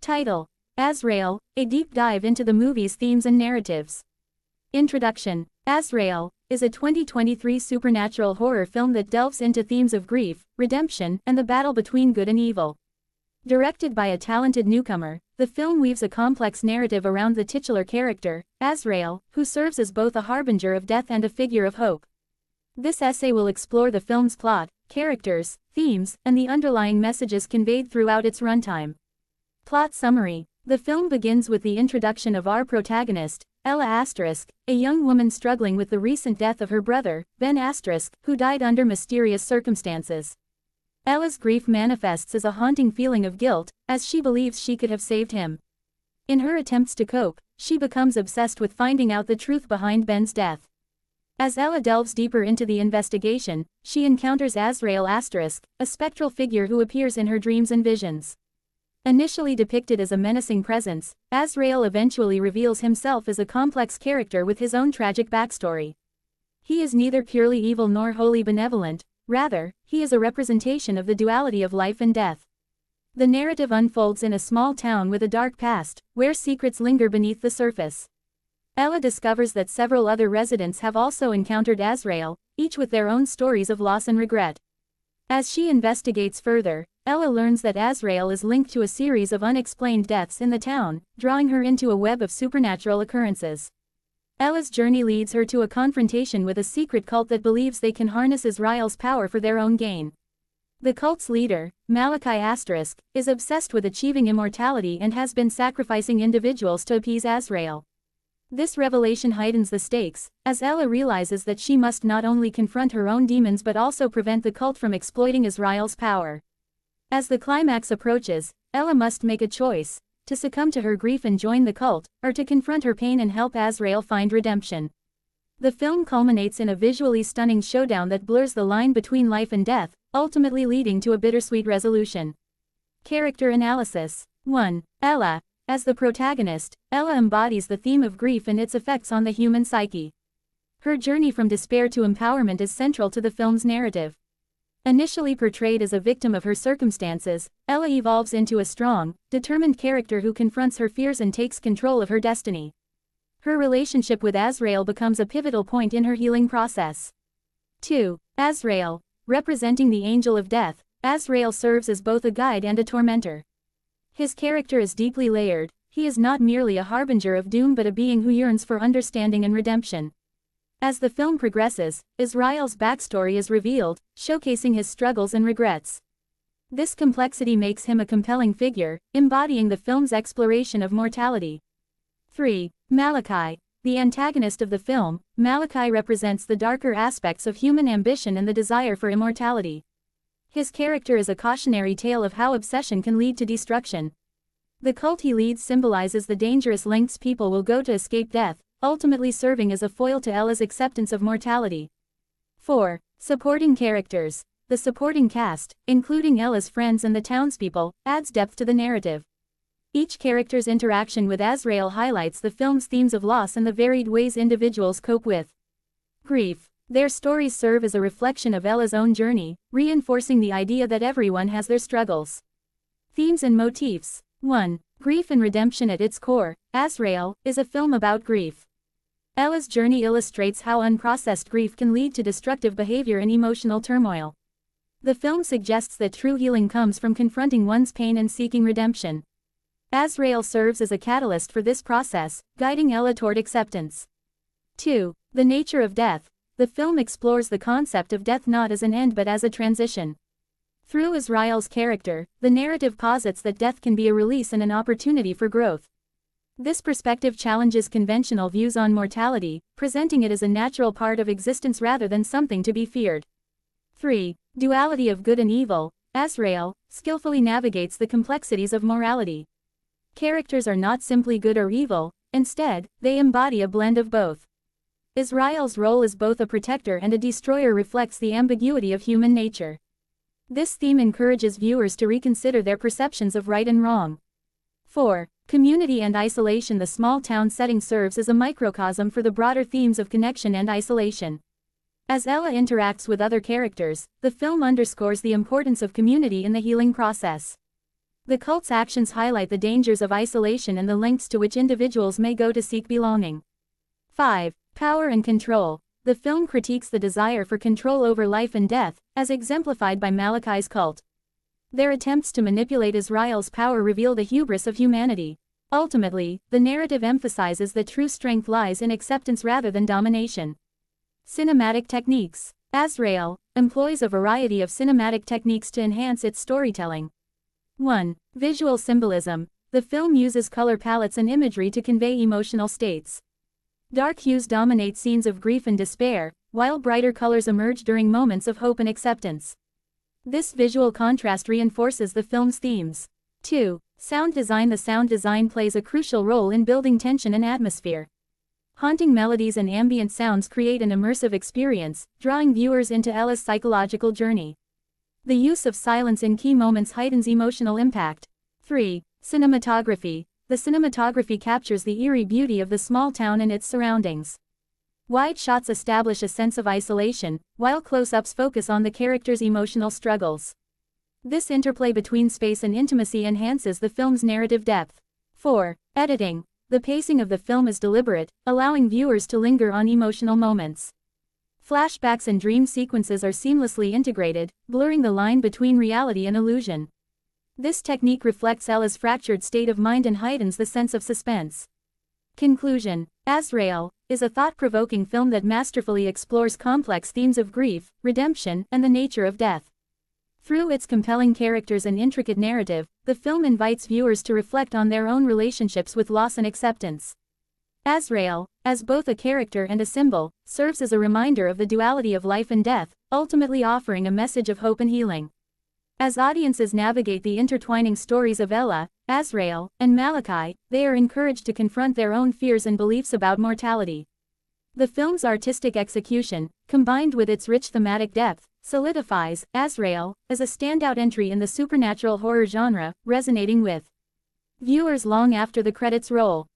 Title: Azrael, a deep dive into the movie's themes and narratives. Introduction: Azrael is a 2023 supernatural horror film that delves into themes of grief, redemption, and the battle between good and evil. Directed by a talented newcomer, the film weaves a complex narrative around the titular character, Azrael, who serves as both a harbinger of death and a figure of hope. This essay will explore the film's plot, characters, themes, and the underlying messages conveyed throughout its runtime. Plot summary: the film begins with the introduction of our protagonist, Ella*, a young woman struggling with the recent death of her brother, Ben*, who died under mysterious circumstances. Ella's grief manifests as a haunting feeling of guilt, as she believes she could have saved him. In her attempts to cope, she becomes obsessed with finding out the truth behind Ben's death. As Ella delves deeper into the investigation, she encounters Azrael*, a spectral figure who appears in her dreams and visions. Initially depicted as a menacing presence, Azrael eventually reveals himself as a complex character with his own tragic backstory. He is neither purely evil nor wholly benevolent, rather, he is a representation of the duality of life and death. The narrative unfolds in a small town with a dark past, where secrets linger beneath the surface. Ella discovers that several other residents have also encountered Azrael, each with their own stories of loss and regret. As she investigates further, Ella learns that Azrael is linked to a series of unexplained deaths in the town, drawing her into a web of supernatural occurrences. Ella's journey leads her to a confrontation with a secret cult that believes they can harness Azrael's power for their own gain. The cult's leader, malakul, is obsessed with achieving immortality and has been sacrificing individuals to appease Azrael. This revelation heightens the stakes, as Ella realizes that she must not only confront her own demons but also prevent the cult from exploiting Azrael's power. As the climax approaches, Ella must make a choice: to succumb to her grief and join the cult, or to confront her pain and help Azrael find redemption. The film culminates in a visually stunning showdown that blurs the line between life and death, ultimately leading to a bittersweet resolution. Character analysis. 1. Ella. As the protagonist, Ella embodies the theme of grief and its effects on the human psyche. Her journey from despair to empowerment is central to the film's narrative. Initially portrayed as a victim of her circumstances, Ella evolves into a strong, determined character who confronts her fears and takes control of her destiny. Her relationship with Azrael becomes a pivotal point in her healing process. 2. Azrael. Representing the angel of death, Azrael serves as both a guide and a tormentor. His character is deeply layered. He is not merely a harbinger of doom but a being who yearns for understanding and redemption. As the film progresses, Azrael's backstory is revealed, showcasing his struggles and regrets. This complexity makes him a compelling figure, embodying the film's exploration of mortality. 3. Malakul. The antagonist of the film, Malakul represents the darker aspects of human ambition and the desire for immortality. His character is a cautionary tale of how obsession can lead to destruction. The cult he leads symbolizes the dangerous lengths people will go to escape death, ultimately serving as a foil to Ella's acceptance of mortality. 4. Supporting characters. The supporting cast, including Ella's friends and the townspeople, adds depth to the narrative. Each character's interaction with Azrael highlights the film's themes of loss and the varied ways individuals cope with grief. Their stories serve as a reflection of Ella's own journey, reinforcing the idea that everyone has their struggles. Themes and motifs. 1. Grief and redemption. At its core, Azrael is a film about grief. Ella's journey illustrates how unprocessed grief can lead to destructive behavior and emotional turmoil. The film suggests that true healing comes from confronting one's pain and seeking redemption. Azrael serves as a catalyst for this process, guiding Ella toward acceptance. 2. The nature of death. The film explores the concept of death not as an end but as a transition. Through Azrael's character, the narrative posits that death can be a release and an opportunity for growth. This perspective challenges conventional views on mortality, presenting it as a natural part of existence rather than something to be feared. 3. Duality of good and evil. Azrael skillfully navigates the complexities of morality. Characters are not simply good or evil, instead, they embody a blend of both. Azrael's role as both a protector and a destroyer reflects the ambiguity of human nature. This theme encourages viewers to reconsider their perceptions of right and wrong. 4. Community and isolation. The small town setting serves as a microcosm for the broader themes of connection and isolation. As Ella interacts with other characters, the film underscores the importance of community in the healing process. The cult's actions highlight the dangers of isolation and the lengths to which individuals may go to seek belonging. 5. Power and control. The film critiques the desire for control over life and death, as exemplified by Malachi's cult. Their attempts to manipulate Azrael's power reveal the hubris of humanity. Ultimately, the narrative emphasizes that true strength lies in acceptance rather than domination. Cinematic techniques. Azrael employs a variety of cinematic techniques to enhance its storytelling. 1. Visual symbolism. The film uses color palettes and imagery to convey emotional states. Dark hues dominate scenes of grief and despair, while brighter colors emerge during moments of hope and acceptance. This visual contrast reinforces the film's themes. 2. Sound design. The sound design plays a crucial role in building tension and atmosphere. Haunting melodies and ambient sounds create an immersive experience, drawing viewers into Ella's psychological journey. The use of silence in key moments heightens emotional impact. 3. Cinematography. The cinematography captures the eerie beauty of the small town and its surroundings. Wide shots establish a sense of isolation, while close-ups focus on the characters' emotional struggles. This interplay between space and intimacy enhances the film's narrative depth. 4. Editing. The pacing of the film is deliberate, allowing viewers to linger on emotional moments. Flashbacks and dream sequences are seamlessly integrated, blurring the line between reality and illusion. This technique reflects Ella's fractured state of mind and heightens the sense of suspense. Conclusion. Azrael is a thought-provoking film that masterfully explores complex themes of grief, redemption, and the nature of death. Through its compelling characters and intricate narrative, the film invites viewers to reflect on their own relationships with loss and acceptance. Azrael, as both a character and a symbol, serves as a reminder of the duality of life and death, ultimately offering a message of hope and healing. As audiences navigate the intertwining stories of Ella, Azrael, and Malachi, they are encouraged to confront their own fears and beliefs about mortality. The film's artistic execution, combined with its rich thematic depth, solidifies Azrael as a standout entry in the supernatural horror genre, resonating with viewers long after the credits roll.